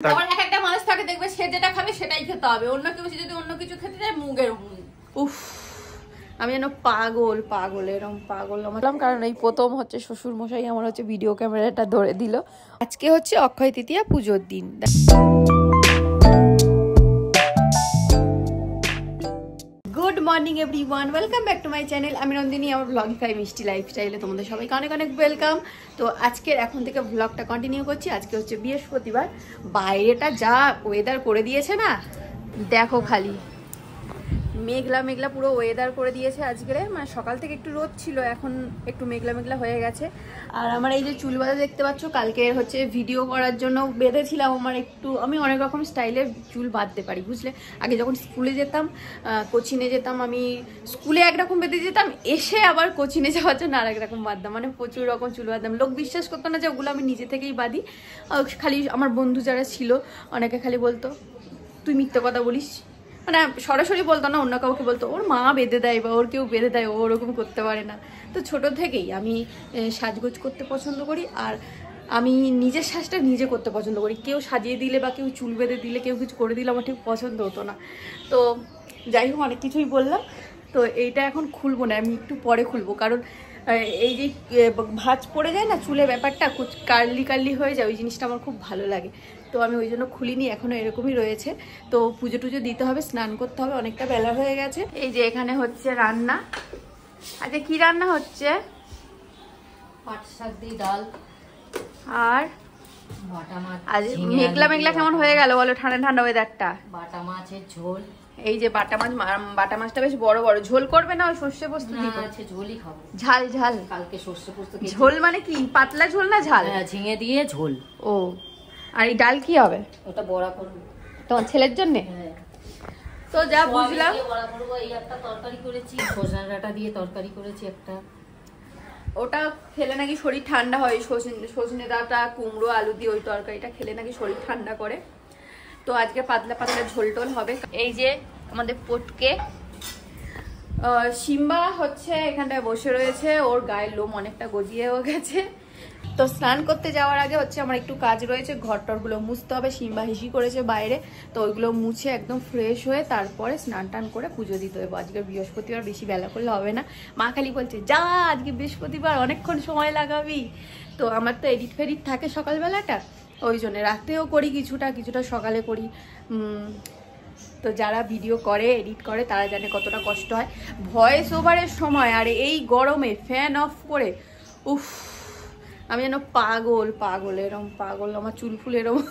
আবার এক একটা মানুষ থাকে দেখবে সে যেটা খাবে সেটাই খেতে হবে, অন্য কেউ যদি অন্য কিছু খেতে যায় মুগের উফ আমি যেন পাগল এরকম পাগল আমার, কারণ এই প্রথম হচ্ছে শ্বশুর মশাই আমার হচ্ছে ভিডিও ক্যামেরাটা ধরে দিল। আজকে হচ্ছে অক্ষয় তৃতীয়া পুজোর দিন। Good morning everyone, welcome back to my channel. আমি নন্দিনী, আমার ব্লগিফাই মিষ্টি লাইফস্টাইলে তোমাদের সবাইকে অনেক অনেক ওয়েলকাম। তো আজকের এখন থেকে ব্লগটা কন্টিনিউ করছি। আজকে হচ্ছে বৃহস্পতিবার, বাইরেটা যা ওয়েদার করে দিয়েছে না, দেখো খালি মেঘলা মেঘলা পুরো ওয়েদার করে দিয়েছে আজকে। মানে সকাল থেকে একটু রোদ ছিল, এখন একটু মেঘলা মেঘলা হয়ে গেছে। আর আমার এই যে চুল বাঁধা দেখতে পাচ্ছ, কালকে হচ্ছে ভিডিও করার জন্য বেঁধেছিলাম। আমার একটু, আমি অনেক রকম স্টাইলের চুল বাঁধতে পারি বুঝলে। আগে যখন স্কুলে যেতাম, কোচিনে যেতাম, আমি স্কুলে একরকম বেঁধে যেতাম, এসে আবার কোচিনে যাওয়ার জন্য আর একরকম বাঁধতাম। মানে প্রচুর রকম চুল বাঁধতাম। লোক বিশ্বাস করতো না যে ওগুলো আমি নিজে থেকেই বাঁধি। খালি আমার বন্ধু যারা ছিল অনেকে খালি বলতো তুই মিথ্যে কথা বলিস, মানে সরাসরি বলতো না, অন্য কাউকে বলতো ওর মা বেঁধে দেয় বা ওর কেউ বেঁধে দেয়, ও ওরকম করতে পারে না। তো ছোট থেকেই আমি সাজগোজ করতে পছন্দ করি, আর আমি নিজের সাজটা নিজে করতে পছন্দ করি। কেউ সাজিয়ে দিলে বা কেউ চুল বেঁধে দিলে, কেউ কিছু করে দিলে আমার ঠিক পছন্দ হতো না। তো যাই হোক, অনেক কিছুই বললাম। তো এইটা এখন খুলবো না, আমি একটু পরে খুলবো, কারণ এই যে ভাঁজ পড়ে যায় না চুলে, ব্যাপারটা কার্লি কার্লি হয়ে যায়, ওই জিনিসটা আমার খুব ভালো লাগে। তো আমি ওই জন্য খুলিনি, এখনো এরকমই রয়েছে। তো পুজো টুজো দিতে হবে, স্নান করতে হবে, অনেকটা বেলা হয়ে গেছে। এই যে এখানে হচ্ছে রান্না। আচ্ছা কি রান্না হচ্ছে? পাট শাক দিয়ে ডাল আর বাটা মাছ। আজ মেঘলা মেঘলা কেমন হয়ে গেল বলো, ঠান্ডা ঠান্ডা ওয়েদারটা। বাটা মাছের ঝোল। এই যে বাটা মাছ, বাটা মাছটা বেশ বড় বড়। ঝোল করবে না ওই সর্ষে পোস্ত দিয়ে? আছে ঝোলই খাবো। ঝাল ঝাল? কালকে সর্ষে পোস্ত ঝোল মানে কি পাতলা ঝোল না ঝাল? ঝিঙে দিয়ে ঝোল। ও, আর এই ডাল কি হবে? ওটা বড়া করবো তোমার ছেলের জন্য। তো যা বুঝলাম, বড়া করবো। এই একটা তরকারি করেছি, সজনা ডাঁটা দিয়ে তরকারি করেছি একটা। ওটা খেলে নাকি শরীর ঠান্ডা হয়, সজনে ডাঁটা কুমড়ো আলু দিয়ে ওই তরকারিটা খেলে নাকি শরীর ঠান্ডা করে। তো আজকে পাতলা পাতলা ঝোল টোল হবে। এই যে আমাদের পটকে সিম্বা হচ্ছে এখানটায় বসে রয়েছে, ওর গায়ের লোম অনেকটা গজিয়েও গেছে। তো স্নান করতে যাওয়ার আগে হচ্ছে আমার একটু কাজ রয়েছে, ঘর টরগুলো মুছতে হবে। সিম্বা হিসি করেছে বাইরে, তো ওইগুলো মুছে একদম ফ্রেশ হয়ে তারপরে স্নান টান করে পুজো দিতে হবে। আজকে বৃহস্পতিবার, বেশি বেলা করলে হবে না। মা খালি বলছে যা আজকে বৃহস্পতিবার অনেকক্ষণ সময় লাগাবি। তো আমার তো এডিট ফেডিট থাকে সকালবেলাটা, ওই জন্য রাতেও করি কিছুটা, কিছুটা সকালে করি। তো যারা ভিডিও করে, এডিট করে, তারা জানে কতটা কষ্ট হয় ভয়েস ওভারের সময়। আর এই গরমে ফ্যান অফ করে উফ, আমি যেন পাগল এরকম পাগল, আমার চুল ফুল এরকম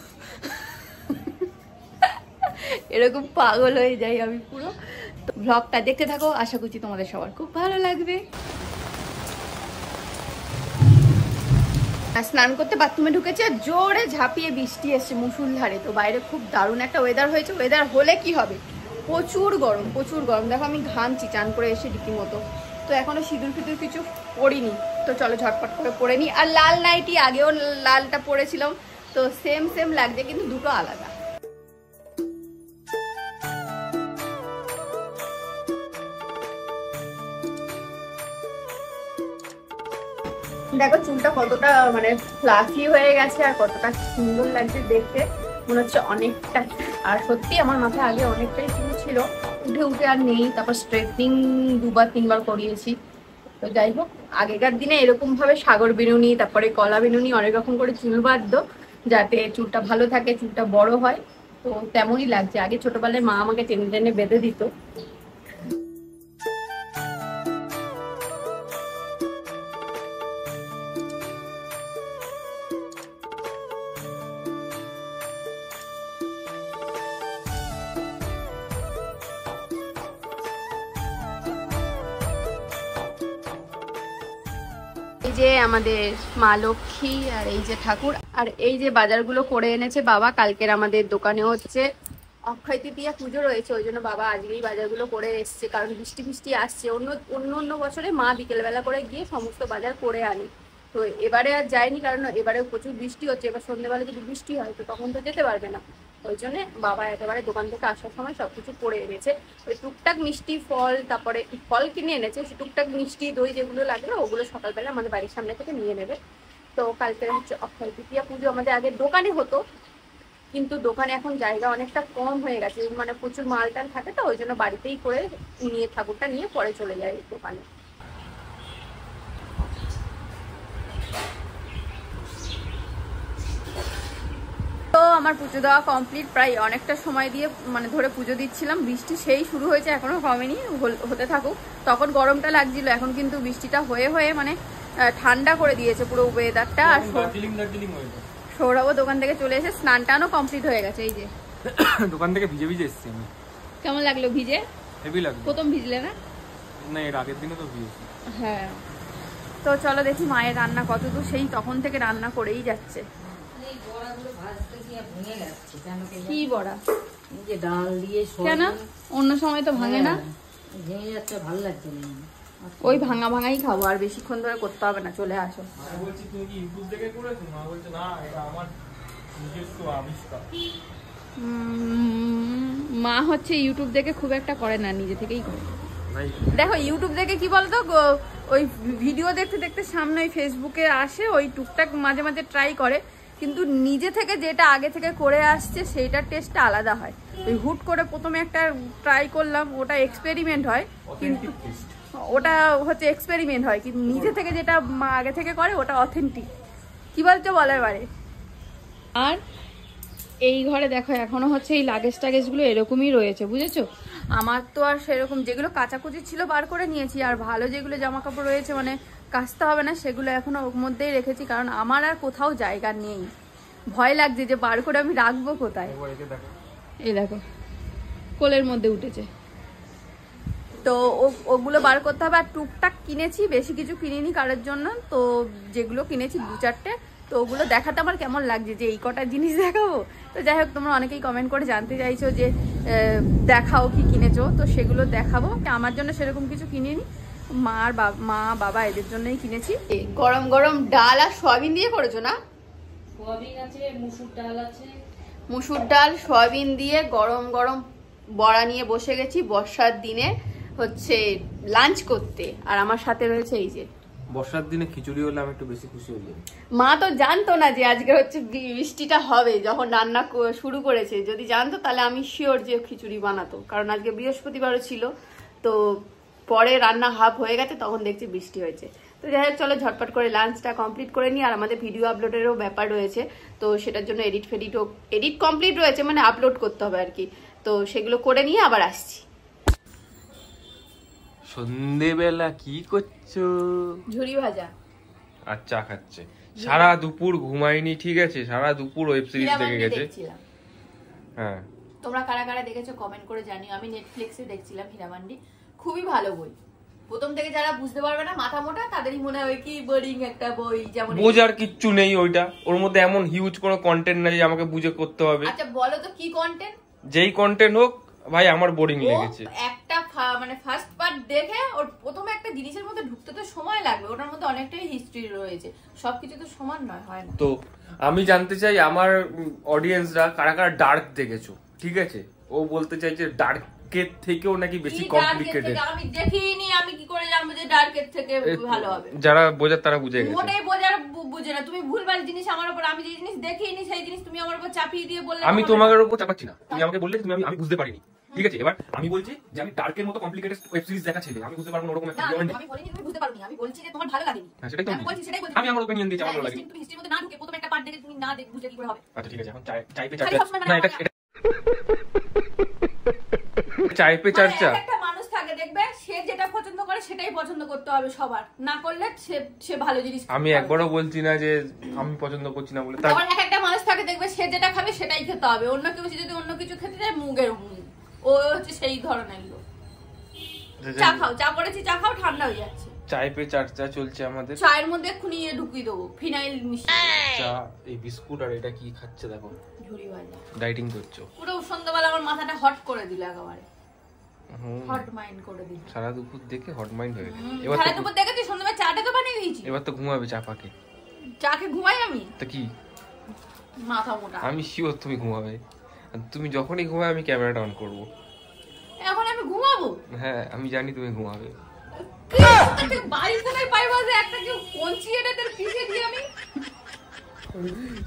এরকম পাগল হয়ে যাই আমি পুরো। তো ব্লগটা দেখতে থাকো, আশা করছি তোমাদের সবার খুব ভালো লাগবে। স্নান করতে বাথরুমে ঢুকেছে, জোরে ঝাঁপিয়ে বৃষ্টি এসছে মুষলধারে। তো বাইরে খুব দারুণ একটা ওয়েদার হয়েছে। ওয়েদার হলে কি হবে, প্রচুর গরম প্রচুর গরম। দেখো আমি ঘামছি চান করে এসে রীতিমতো। তো এখনো সিঁদুর ফিঁদুর কিছু পরিনি, তো চলো ঝটপট করে পরে নিই। আর লাল নাইটি, আগেও লালটা পরেছিলাম, তো সেম সেম লাগছে কিন্তু দুটো আলাদা। দেখো চুলটা কতটা মানে ফ্লাফি হয়ে গেছে, আর কতটা সুন্দর লাগছে দেখতে, মনে হচ্ছে অনেকটা। আর সত্যি আমার মাথায় আগে অনেকটাই চুল ছিল, উঠে উঠে আর নেই। তারপর স্ট্রেটনিং 2-3 বার করিয়েছি। তো যাই হোক, আগেকার দিনে এরকম ভাবে সাগর বিনুনি, তারপরে কলা বিনুনি, অনেক রকম করে চুল বাঁধতো যাতে চুলটা ভালো থাকে, চুলটা বড় হয়। তো তেমনই লাগছে। আগে ছোটবেলায় মা আমাকে টেনে টেনে বেঁধে দিত। এই যে আমাদের মা লক্ষ্মী, আর এই যে ঠাকুর, আর এই যে বাজারগুলো করে এনেছে বাবা। কালকের আমাদের দোকানে হচ্ছে অক্ষয় তৃতীয়া পুজো রয়েছে, ওই জন্য বাবা আজকেই বাজারগুলো করে এসছে। কারণ বৃষ্টি বৃষ্টি আসছে, অন্য বছরে মা বিকেলবেলা করে গিয়ে সমস্ত বাজার করে আনি। তো এবারে আর যায়নি, কারণ এবারে প্রচুর বৃষ্টি হচ্ছে। এবার সন্ধ্যেবেলা যদি বৃষ্টি হয় তো তখন তো যেতে পারবে না। ওই জন্য বাবা একেবারে দোকান থেকে আসার সময় সবকিছু করে এনেছে। ওই টুকটাক মিষ্টি ফল, তারপরে ফল কিনে এনেছে, সে টুকটাক মিষ্টি দই যেগুলো লাগবে ওগুলো সকালবেলা আমাদের বাড়ির সামনে থেকে নিয়ে নেবে। তো কালকে হচ্ছে অক্ষয় তৃতীয়া পুজো, আমাদের আগে দোকানে হতো, কিন্তু দোকানে এখন জায়গা অনেকটা কম হয়ে গেছে, মানে প্রচুর মালটাল থাকে তো, ওই জন্য বাড়িতেই করে নিয়ে ঠাকুরটা নিয়ে পরে চলে যায় দোকানে। তো আমার পুজো দেওয়া কমপ্লিট, প্রায় অনেকটা সময় দিয়ে মানে ধরে পুজো দিচ্ছিলাম। বৃষ্টি সেই শুরু হয়েছে, এখনো কমেনি, হতে থাকুক। তখন গরমটা লাগছিল, এখন কিন্তু বৃষ্টিটা হয়ে হয়ে মানে ঠান্ডা করে দিয়েছে পুরো ওয়েদারটা। আর সৌরভও দোকান থেকে চলে এসে স্নান টানও কমপ্লিট হয়ে গেছে। এই যে দোকান থেকে ভিজে ভিজে এসেছি আমি। কেমন লাগলো ভিজে? হেভি লাগলো। প্রথম ভিজলে না? না, এর আগের দিনও তো ভিজেছি। হ্যাঁ। তো চলো দেখি মায়ের রান্না কতদূর, সেই তখন থেকে রান্না করেই যাচ্ছে। কি বড়া? ডাল দিয়ে কেন অন্য সময় তো ভাঙে না? ভেঙে যাচ্ছে, ভালো লাগছে না। ওই ভাঙা ভাঙাই খাবো, আর বেশিক্ষণ ধরে করতে হবে না, চলে আসো। মা বলছি তুমি কি ইউটিউব দেখে করেছো? মা বলছে না, এটা আমার নিজস্ব আবিষ্কার। মা হচ্ছে ইউটিউব দেখে খুব একটা করে না, নিজে থেকেই করে। ভাই দেখো ইউটিউব দেখে কি বলতো, ওই ভিডিও দেখতে দেখতে সামনে ওই ফেসবুকে আসে, ওই টুকটাক মাঝে মাঝে ট্রাই করে, কিন্তু নিজে থেকে যেটা আগে থেকে করে আসছে সেইটার টেস্টটা আলাদা হয়। ওই হুট করে প্রথমে একটা ট্রাই করলাম, ওটা এক্সপেরিমেন্ট হয়, কিন্তু ওটা হচ্ছে এক্সপেরিমেন্ট হয়, কিন্তু নিজে থেকে যেটা মা আগে থেকে করে ওটা অথেন্টিক। কি বলছো বলো এবারে? আর এই ঘরে দেখো এখনো হচ্ছে এই লাগেজ টাগেজগুলো এরকমই রয়েছে, বুঝেছো? আমার তো আর সেরকম, যেগুলো কাচাকুচি ছিল বার করে নিয়েছি, আর ভালো যেগুলো জামা কাপড় রয়েছে মানে কাচতে হবে না, সেগুলো এখনো ওর মধ্যেই রেখেছি, কারণ আমার আর কোথাও জায়গা নেই। ভয় লাগছে যে বার করে আমি রাখবো কোথায়। এই দেখো কোলের মধ্যে উঠেছে, তো ওগুলো বার করতে হবে। আর টুকটাক কিনেছি, বেশি কিছু কিনিনি কারোর জন্য, তো যেগুলো কিনেছি 2-4টে, তো ওগুলো দেখাতে আমার কেমন লাগছে যে এই কটা জিনিস দেখাবো। তো যাই হোক, তোমরা অনেকেই কমেন্ট করে জানতে চাইছো যে দেখাও কি কিনেছো, তো সেগুলো দেখাবো। আমার জন্য সেরকম কিছু কিনিনি, মা বাবা এদের জন্যই কিনেছি। গরম গরম ডাল আর সয়াবিন দিয়ে করেছো না? সোয়াবিন আছে, মুসুর ডাল আছে। মুসুর ডাল সয়াবিন দিয়ে গরম গরম বড়া নিয়ে বসে গেছি বর্ষার দিনে হচ্ছে লাঞ্চ করতে। আর আমার সাথে রয়েছে এই যে, বর্ষার দিনে খিচুড়ি হলে আমি একটু বেশি খুশি হই। মা তো জানতো না যে আজকে হচ্ছে বৃষ্টিটা হবে, যখন রান্না শুরু করেছে। যদি জানতো তাহলে আমি শিওর যে খিচুড়ি বানাতো, কারণ আজকে বৃহস্পতিবারও ছিল। তো পরে রান্না হাফ হয়ে গেছে, তখন দেখছি বৃষ্টি হয়েছে। তো যাই হোক, চলো ঝটপট করে লাঞ্চটা কমপ্লিট করে নিই। আর আমাদের ভিডিও আপলোডেরও ব্যাপার রয়েছে, তো সেটার জন্য এডিট কমপ্লিট রয়েছে, মানে আপলোড করতে হবে আর কি। তো সেগুলো করে নিয়ে আবার আসছি। সন্ধেবেলা কি করছো? ঝুরি ভাজা আর চা খাচ্ছে। সারা দুপুর ঘুমাইনি, ঠিক আছে? সারা দুপুর ওয়েব সিরিজ দেখে গেছে। হ্যাঁ, তোমরা কারা কারা দেখেছো কমেন্ট করে জানিও। আমি নেটফ্লিক্সে দেখছিলাম হীরামান্ডি, খুবই ভালো বই। প্রথম থেকে যারা বুঝতে পারবে না, মাথা মোটা, তাদেরই মনে হয় কি বোরিং একটা বই, যেমন বোঝার কিচ্ছু নেই ওইটা। ওর মধ্যে এমন হিউজ কোনো কন্টেন্ট নাই যে আমাকে বুঝে করতে হবে। আচ্ছা বলো তো কি কন্টেন্ট? যেই কন্টেন্ট হোক ভাই, আমার বোরিং লেগেছে। একটা মানে ফার্স্ট পার্ট দেখে ওর প্রথমে একটা জিনিসের মধ্যে ঢুকতে তো সময় লাগবে, ওটার মধ্যে অনেকটাই হিস্ট্রি রয়েছে, সবকিছু তো সমান নয়, হয় না। তো আমি জানতে চাই আমার অডিয়েন্সরা কারা কারা ডার্ক দেখেছো, ঠিক আছে? ও বলতে চাইছে ডার্কের থেকেও নাকি বেশি কমপ্লিকেটেড। আমি দেখিনি, আমি কি করে জানবো যে ডার্কের থেকে ভালো হবে? যারা বোঝার তারা বুঝে গেছে। মোটেই বুঝে না। তুমি ভুলভাল জিনিস আমার উপর, আমি যে জিনিস দেখিনি সেই জিনিস তুমি আমার উপর চাপিয়ে দিয়ে বললে। আমি তোমার উপর চাপাচ্ছি না, তুমি আমাকে বললে তুমি আমি বুঝতে পারিনি, ঠিক আছে? এবার আমি বলছি যে আমি ডার্কের মতো কমপ্লিকেটেড ওয়েব সিরিজ দেখা ছেলে, আমি বুঝতে পারবো না ওরকম একটা ভিডিও। আমি বলিনি তুমি বুঝতে পারোনি, আমি বলছি যে তোমার ভালো লাগেনি। হ্যাঁ, সেটাই তো আমি বলছি, সেটাই বলছি। আমি আমার ওপিনিয়ন দিয়েছি, আমার ভালো লাগে। তুমি হিস্ট্রির মধ্যে না ঢুকে প্রথম একটা পার্ট দেখে তুমি না বুঝলে কি করে হবে? আচ্ছা ঠিক আছে, এখন চাই পে চর্চা না, এটা চাই পে চর্চা। একটা মানুষ থাকে দেখবে, সে যেটা পছন্দ করে সেটাই পছন্দ করতে হবে সবার, না করলে সে ভালো জিনিস। আমি একবারও বলছি না যে আমি পছন্দ করছি না বলে। আবার একটা মানুষ থাকে দেখবে, সে যেটা খাবে সেটাই খেতে হবে, অন্য কেউ যদি অন্য কিছু খেতে যায় মুগের ও হচ্ছে সেই ধরনের লোক। চা খাও, চা করেছি, চা খাও, ঠান্ডা হয়ে যাচ্ছে। চাই পে চর্চা চলছে আমাদের। চায়ের মধ্যে এক্ষুনি ঢুকিয়ে দেবো ফিনাইল মিশিয়ে। চা, এই বিস্কুট আর এটা কি খাচ্ছে দেখো। ঝুরি ভাজা। ডাইটিং করছো পুরো সন্ধ্যাবেলা আমার মাথাটা হট করে দিল একেবারে, হট মাইন্ড করে দিল। সারা দুপুর দেখে হট মাইন্ড হয়ে গেছে। সারা দুপুর দেখেছি, সন্ধ্যাবেলা চাটা তো বানিয়ে দিয়েছি। এবার তো ঘুমাবে চা পাকে। চাকে ঘুমাই আমি? তা কি মাথা মোটা। আমি শিওর তুমি ঘুমাবে। তুমি যখনই ঘুমাবে আমি ক্যামেরাটা অন করব। এখন আমি ঘুমাবো? হ্যাঁ, আমি জানি তুমি ঘুমাবে।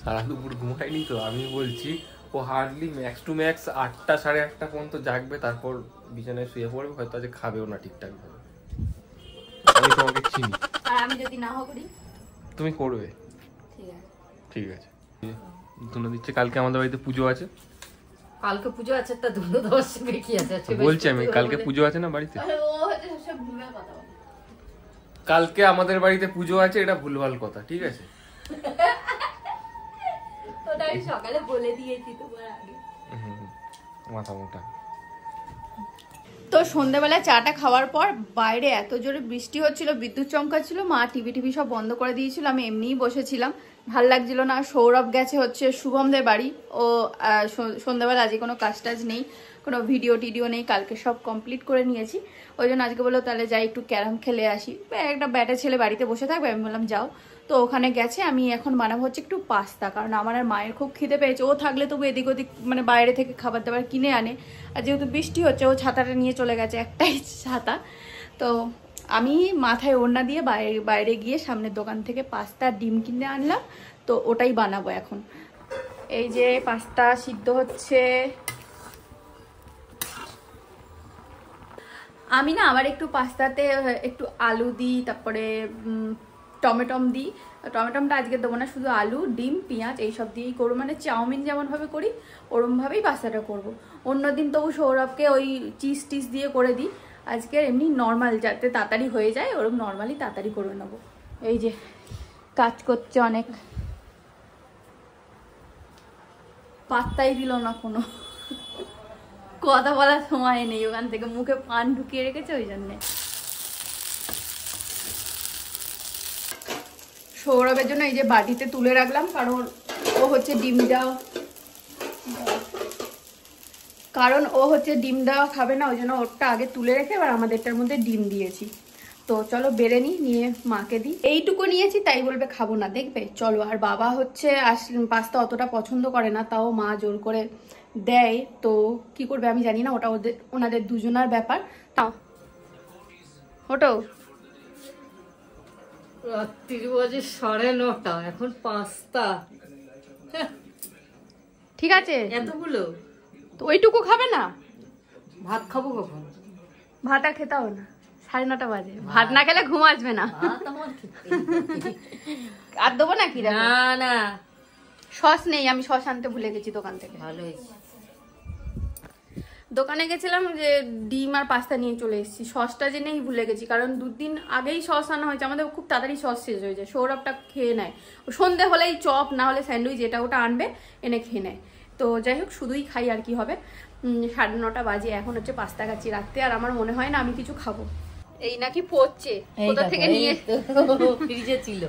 সারা দুপুর ঘুমাইনি তো, আমি বলছি ও হার্ডলি ম্যাক্স টু ম্যাক্স 8টা 8:30 পর্যন্ত জাগবে, তারপর বিছানায় শুয়ে পড়বে, হয়তো আজ খাবেও না ঠিকঠাক ভাবে। আমি তোমাকে চিনি। আর আমি যদি না করি তুমি করবে। ঠিক আছে। দুনো দিচ্ছে, কালকে আমাদের বাড়িতে পুজো আছে। কালকে পুজো আছে, তা দুটো দশ কি আছে? বলছি আমি কালকে পুজো আছে না বাড়িতে। কালকে আমাদের বাড়িতে পুজো আছে, এটা ভুলভাল কথা, ঠিক আছে? ওটা আমি সকালে বলে দিয়েছি তোমার আগে। মাথা মোটা। তো সন্ধ্যাবেলা চাটা খাওয়ার পর বাইরে এত জোরে বৃষ্টি হচ্ছিল, বিদ্যুৎ চমকাচ্ছিল, মা টিভি সব বন্ধ করে দিয়েছিল। আমি এমনিই বসেছিলাম, ভাল লাগছিল না। সৌরভ গেছে হচ্ছে শুভমদের বাড়ি, ও সন্ধ্যাবেলা আজকে কোনো কাজ টাজ নেই, কোনো ভিডিও নেই, কালকে সব কমপ্লিট করে নিয়েছি। ওই জন্য আজকে বললো তাহলে যাই একটু ক্যারাম খেলে আসি, একটা ব্যাটা ছেলে বাড়িতে বসে থাকবে, আমি বললাম যাও। তো ওখানে গেছে। আমি এখন বানাবো হচ্ছে একটু পাস্তা, কারণ আমার আর মায়ের খুব খিদে পেয়েছে। ও থাকলে তবু এদিক ওদিক মানে বাইরে থেকে খাবার দাবার কিনে আনে, আর যেহেতু বৃষ্টি হচ্ছে ও ছাতাটা নিয়ে চলে গেছে, একটাই ছাতা। তো আমি মাথায় ওড়না দিয়ে বাইরে গিয়ে সামনের দোকান থেকে পাস্তা ডিম কিনে আনলাম, তো ওটাই বানাবো এখন। এই যে পাস্তা সিদ্ধ হচ্ছে। আমি না আবার একটু পাস্তাতে একটু আলু দিই, তারপরে টমেটম দিই। টমেটমটা আজকে দেবো না, শুধু আলু ডিম পেঁয়াজ এইসব দিয়েই করবো, মানে চাউমিন যেমনভাবে করি ওরমভাবেই পাস্তাটা করবো। অন্যদিন তবু সৌরভকে ওই চিজ টিজ দিয়ে করে দিই, আজকে এমনি নর্মাল যাতে তাড়াতাড়ি হয়ে যায় ওরম নর্মালি তাড়াতাড়ি করে নেবো। এই যে কাজ করছে অনেক, পাত্তাই দিল না কোনো, কথা বলার সময় নেই, ওখান থেকে মুখে পান ঢুকিয়ে রেখেছে ওই জন্যে। সৌরভের জন্য এই যে বাটিতে তুলে রাখলাম, কারণ ও হচ্ছে ডিম দেওয়া খাবে না, ওই জন্য ওরটা আগে তুলে রেখে এবার আমাদেরটার মধ্যে ডিম দিয়েছি। তো চলো বেড়ে নিয়ে মাকে দিই। এইটুকু নিয়েছি তাই বলবে খাবো না, দেখবে চলো। আর বাবা হচ্ছে পাস্তা অতটা পছন্দ করে না, তাও মা জোর করে দেয়, তো কি করবে আমি জানি না, ওটা ওনাদের দুজনার ব্যাপার। তাও ওটাও রাত্রির বাজে 9:30, এখন পাস্তা। ঠিক আছে এতগুলো তো ওইটুকু খাবে না? ভাত খাবো কখন? ভাত আর খেতে হবে না, 9:30 বাজে, ভাত না খেলে ঘুম আসবে না। আর দেবো নাকি? না না সস নেই, আমি সস আনতে ভুলে গেছি দোকান থেকে। ভালো হয়েছে। দোকানে গেছিলাম যে ডিম আর পাস্তা নিয়ে চলে এসেছি, সসটা যে নেই ভুলে গেছি, কারণ 2 দিন আগেই সস আনা হয়েছে। আমাদের খুব তাড়াতাড়ি সস শেষ হয়ে যায়, সৌরভটা খেয়ে নেয়, সন্ধে হলেই চপ না হলে স্যান্ডউইচ এটা ওটা আনবে, এনে খেয়ে নেয়। তো যাই হোক শুধুই খাই আর কি হবে। 9:30 বাজে, এখন হচ্ছে পাস্তা খাচ্ছি রাত্রে, আর আমার মনে হয় না আমি কিছু খাবো। এই নাকি পড়ছে, কোথা থেকে নিয়ে ফ্রিজে ছিল,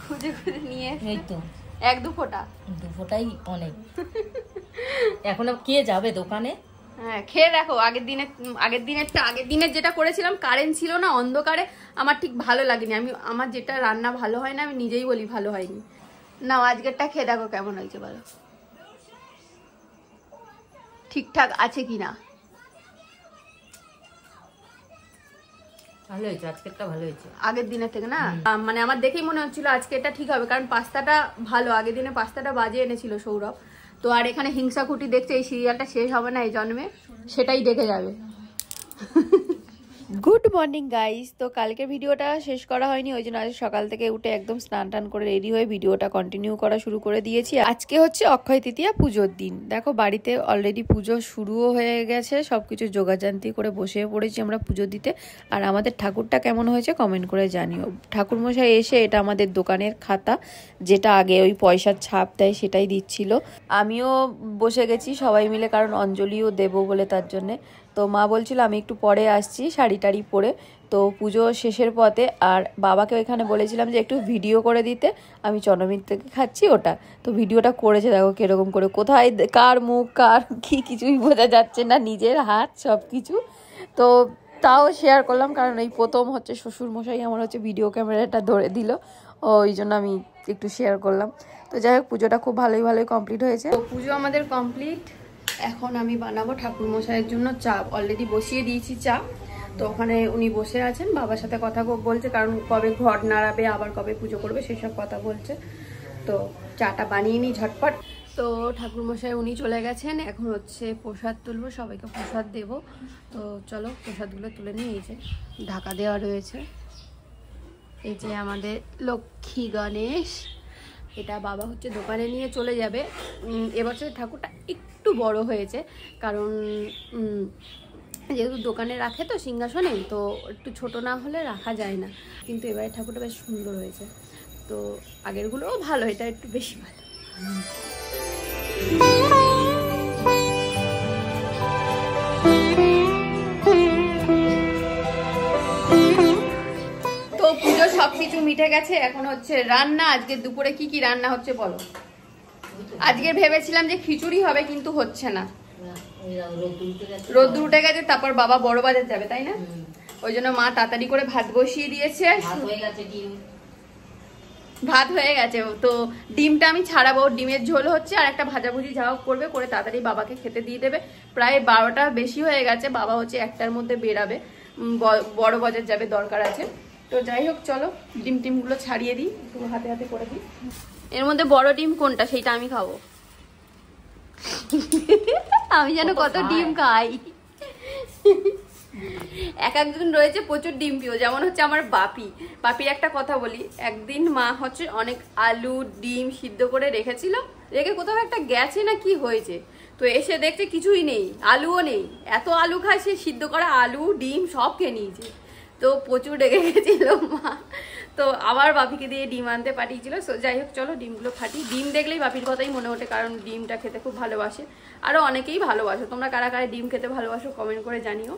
খুঁজে নিয়ে এই তো 1-2 ফোঁটা, 2 ফোঁটাই অনেক। এখন কে যাবে দোকানে? হ্যাঁ খেয়ে দেখো। আগের দিনের যেটা করেছিলাম, কারেন্ট ছিল না, অন্ধকারে, আমার ঠিক ভালো লাগেনি। আমার যেটা রান্না ভালো হয় না আমি নিজেই বলি ভালো হয়নি। না আজকেরটা খেয়ে দেখো কেমন হয়েছে বলো, ঠিকঠাক আছে কিনা। ভালো হয়েছে, আজকেরটা ভালো হয়েছে আগের দিনের থেকে না, মানে আমার দেখেই মনে হচ্ছিল আজকে এটা ঠিক হবে, কারণ পাস্তাটা ভালো। আগের দিনে পাস্তাটা বাজে এনেছিল সৌরভ। তো আর এখানে হিংসা খুঁটি দেখছে, এই সিরিয়ালটা শেষ হবে না এই জন্মে, সেটাই দেখে যাবে। Good morning guys. তো কালকের ভিডিওটা শেষ করা হয়নি, ওই জন্য আজ সকাল থেকে উঠে একদম স্নান টান করে রেডি হয়ে ভিডিওটা কন্টিনিউ করা শুরু করে দিয়েছি। আজকে হচ্ছে অক্ষয় তৃতীয়া, পুজোর দিন। দেখো বাড়িতে অলরেডি পুজো শুরুও হয়ে গেছে, সবকিছু যোগাযান্তি করে বসে পড়েছি আমরা পুজো দিতে। আর আমাদের ঠাকুরটা কেমন হয়েছে কমেন্ট করে জানিও। ঠাকুরমশাই এসে এটা আমাদের দোকানের খাতা, যেটা আগে ওই পয়সার ছাপ দেয় সেটাই দিচ্ছিল। আমিও বসে গেছি সবাই মিলে, কারণ অঞ্জলিও দেবো বলে তার জন্যে। তো মা বলছিল আমি একটু পরে আসছি শাড়ি টাড়ি পরে। তো পুজো শেষের পথে আর বাবাকে ওইখানে বলেছিলাম যে একটু ভিডিও করে দিতে, আমি চন্দ্রমিত থেকে খাচ্ছি ওটা। তো ভিডিওটা করেছে, দেখো কিরকম করে, কোথায় কার মুখ কার কি কিছুই বোঝা যাচ্ছে না, নিজের হাত সব কিছু। তো তাও শেয়ার করলাম, কারণ এই প্রথম হচ্ছে শ্বশুরমশাই আমার হচ্ছে ভিডিও ক্যামেরাটা ধরে দিল, ওই জন্য আমি একটু শেয়ার করলাম। তো যাই হোক পুজোটা খুব ভালোই কমপ্লিট হয়েছে। তো পুজো আমাদের কমপ্লিট। এখন আমি বানাবো ঠাকুরমশাইয়ের জন্য চা, অলরেডি বসিয়ে দিয়েছি চা। তো ওখানে উনি বসে আছেন, বাবার সাথে কথা বলছে, কারণ কবে ঘর নাড়াবে আবার কবে পুজো করবে সেসব কথা বলছে। তো চাটা বানিয়ে নিই ঝটপট। তো ঠাকুরমশাই উনি চলে গেছেন, এখন হচ্ছে প্রসাদ তুলবো, সবাইকে প্রসাদ দেব। তো চলো প্রসাদগুলো তুলে নিই। এই যে ঢাকা দেওয়া রয়েছে, এই যে আমাদের লক্ষ্মী গণেশ, এটা বাবা হচ্ছে দোকানে নিয়ে চলে যাবে। এবছর ঠাকুরটা একটু বড় হয়েছে, কারণ যেহেতু দোকানে রাখে তো সিংহাসনে, তো একটু ছোট না হলে রাখা যায় না। কিন্তু এবারে ঠাকুরটা বেশ সুন্দর হয়েছে, তো আগেরগুলোও ভালো, এটা একটু বেশি ভালো। তো পুজো সবকিছু মিটে গেছে, এখন হচ্ছে রান্না। আজকে দুপুরে কি কি রান্না হচ্ছে বলো? আজকে ভেবেছিলাম যে খিচুড়ি হবে, কিন্তু হচ্ছে না, রোদ্দুর উঠে গেছে, তারপর বাবা বড় বাজার যাবে, তাই না? ওই জন্য মা তাড়াতাড়ি করে ভাত বসিয়ে দিয়েছে। ভাত হয়ে গেছে, তো ডিমটা আমি ছাড়াবো, ডিমের ঝোল হচ্ছে, আর একটা ভাজাভুজি যাও করবে, করে তাড়াতাড়ি বাবাকে খেতে দিয়ে দেবে। প্রায় 12টা বেশি হয়ে গেছে, বাবা হচ্ছে 1টার মধ্যে বেরাবে, বড় বাজার যাবে, দরকার আছে। তো যাই হোক চলো ডিম টিমগুলো ছাড়িয়ে দিই, একটু হাতে হাতে করে দিই। এর মধ্যে বড় ডিম কোনটা সেইটা আমি খাবো। আমি যেন কত ডিম খাই। একজন রয়েছে প্রচুর ডিম প্রিয়, যেমন হচ্ছে আমার বাপির একটা কথা বলি। একদিন মা হচ্ছে অনেক আলু ডিম সিদ্ধ করে রেখেছিল, রেখে কোথাও একটা গেছে না কি হয়েছে, তো এসে দেখছে কিছুই নেই, আলুও নেই। এত আলু খায়, সে সিদ্ধ করা আলু ডিম সব খেয়ে নিয়েছে, তো প্রচুর রেগে গেছিল মা। তো আবার বাপিকে দিয়ে ডিম আনতে পাঠিয়েছিল। সো যাই হোক চলো ডিমগুলো ফাটি। ডিম দেখলেই বাপির কথাই মনে ওঠে, কারণ ডিমটা খেতে খুব ভালোবাসে, আরও অনেকেই ভালোবাসো। তোমরা কারা কারা ডিম খেতে ভালোবাসো কমেন্ট করে জানিও।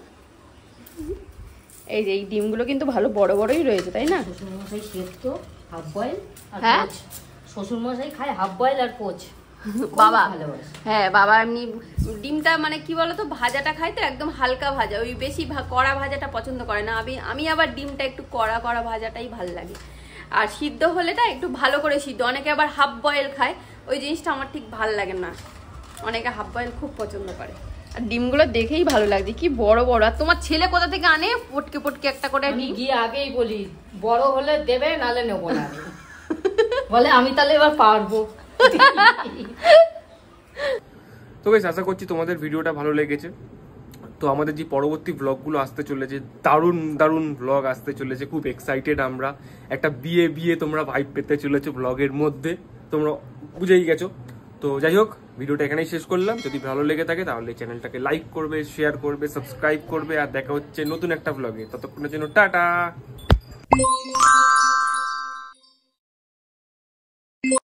এই যে এই ডিমগুলো কিন্তু ভালো বড় বড়ই রয়েছে, তাই না? শ্বশুরমশাই সেদ্ধ হাফ বয়েল, হ্যাঁ শ্বশুরমশাই খায় হাফ বয়েল আর পোচ। বাবা হ্যাঁ, বাবা এমনি ডিমটা মানে কি বলতো, ভাজাটা খায় তো একদম হালকা ভাজা, ওই বেশি কড়া ভাজাটা পছন্দ করে না। আমি আবার ডিমটা একটু কড়া কড়া ভাজাটাই ভাল লাগে, আর সিদ্ধ হলেটা একটু ভালো করে সিদ্ধ। অনেকে আবার হাফ বয়েল খায়, ওই জিনিসটা আমার ঠিক ভাল লাগে না। অনেকে হাফ বয়েল খুব পছন্দ করে। আর ডিমগুলো দেখেই ভালো লাগছে, কি বড় বড়। আর তোমার ছেলে কোথা থেকে আনে পটকে পটকে একটা করে ডিম? গিয়ে আগেই বলি বড় হলে দেবে, নালে নেবো না। বলে আমি তাহলে এবার পারবো। তো গাইস আশা করছি তোমাদের ভিডিওটা ভালো লেগেছে। তো আমাদের যে পরবর্তী ব্লগগুলো আসতে চলেছে, দারুণ দারুণ ব্লগ আসতে চলেছে, খুব এক্সাইটেড আমরা। একটা বিয়ে তোমরা ভাইব পেতে চলেছো ব্লগের মধ্যে, তোমরা বুঝেই গেছো। তো যাই হোক ভিডিওটা এখানেই শেষ করলাম। যদি ভালো লেগে থাকে তাহলে চ্যানেলটাকে লাইক করবে, শেয়ার করবে, সাবস্ক্রাইব করবে, আর দেখা হচ্ছে নতুন একটা ব্লগে। ততক্ষণের জন্য টাটা।